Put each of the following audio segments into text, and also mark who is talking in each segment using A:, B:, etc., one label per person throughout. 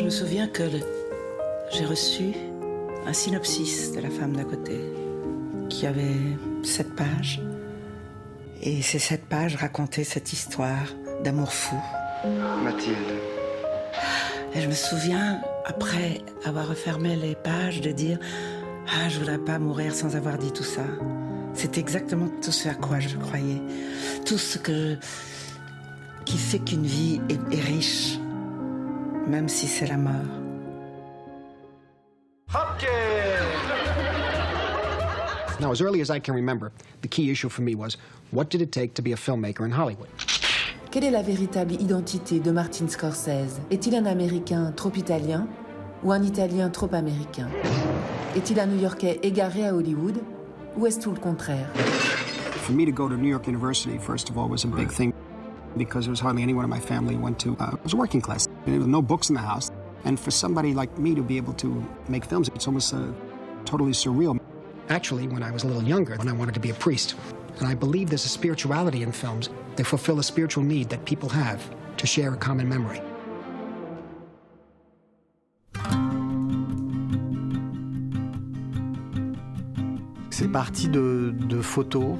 A: me souviens que j'ai reçu un synopsis de La femme d'à côté qui avait 7 pages. Et ces 7 pages racontaient cette histoire d'amour fou.
B: Mathilde.
A: Et je me souviens, après avoir refermé les pages, de dire « Ah, je voudrais pas mourir sans avoir dit tout ça ». C'était exactement tout ce à quoi je croyais. Tout ce qui fait qu'une vie est riche, même si c'est la mort.
C: Now, as early as I can remember, the key issue for me was, what did it take to be a filmmaker in Hollywood?
D: Quelle est la véritable identité de Martin Scorsese? Est-il un Américain trop italien ou un Italien trop américain? Est-il un New-Yorkais égaré à Hollywood ou est-ce tout le contraire?
C: For me to go to New York University, first of all, was a big thing because there was hardly anyone in my family who went to, it was working class. And there were no books in the house. And for somebody like me to be able to make films, it's almost totally surreal. Actually, when I was a little younger, when I wanted to be a priest. And I believe there's a spirituality in films that fulfill a spiritual need that people have to share a common memory.
E: C'est parti de photos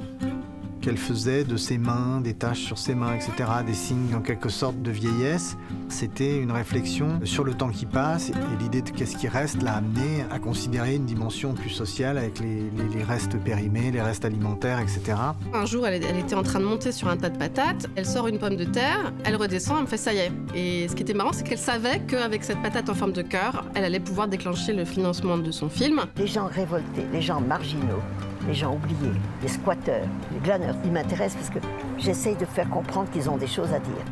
E: qu'elle faisait de ses mains, des taches sur ses mains, etc., des signes en quelque sorte de vieillesse. C'était une réflexion sur le temps qui passe et l'idée de qu'est-ce qui reste l'a amené à considérer une dimension plus sociale avec les restes périmés, les restes alimentaires, etc.
F: Un jour, elle était en train de monter sur un tas de patates, elle sort une pomme de terre, elle redescend, elle me fait ça y est. Et ce qui était marrant, c'est qu'elle savait qu'avec cette patate en forme de cœur, elle allait pouvoir déclencher le financement de son film.
G: Les gens révoltés, les gens marginaux, les gens oubliés, les squatteurs, les glaneurs, ils m'intéressent parce que j'essaye de faire comprendre qu'ils ont des choses à dire.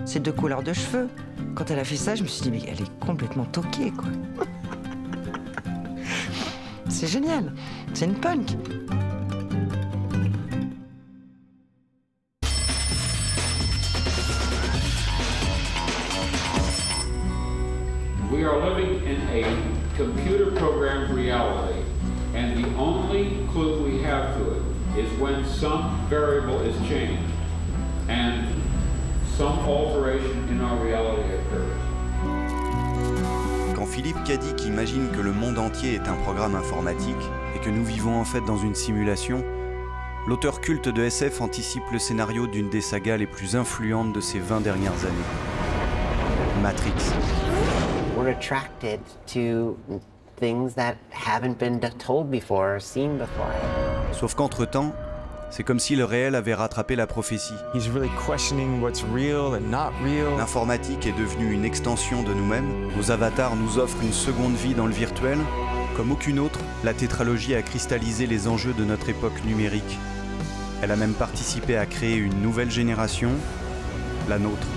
H: Ces 2 couleurs de cheveux. Quand elle a fait ça, je me suis dit, mais elle est complètement toquée, quoi. C'est génial. C'est une punk.
I: We are living in a computer-programmed reality, and the only clue we have to it is when some variable is changed, and some alteration in our reality occurs.
J: Quand Philippe Cadic imagine que le monde entier est un programme informatique et que nous vivons en fait dans une simulation, l'auteur culte de SF anticipe le scénario d'une des sagas les plus influentes de ces 20 dernières années. Matrix.
K: We're attracted to things that haven't been told before or seen before.
J: Sauf qu'entre-temps, c'est comme si le réel avait rattrapé la prophétie. L'informatique est devenue une extension de nous-mêmes. Nos avatars nous offrent une seconde vie dans le virtuel. Comme aucune autre, la tétralogie a cristallisé les enjeux de notre époque numérique. Elle a même participé à créer une nouvelle génération, la nôtre.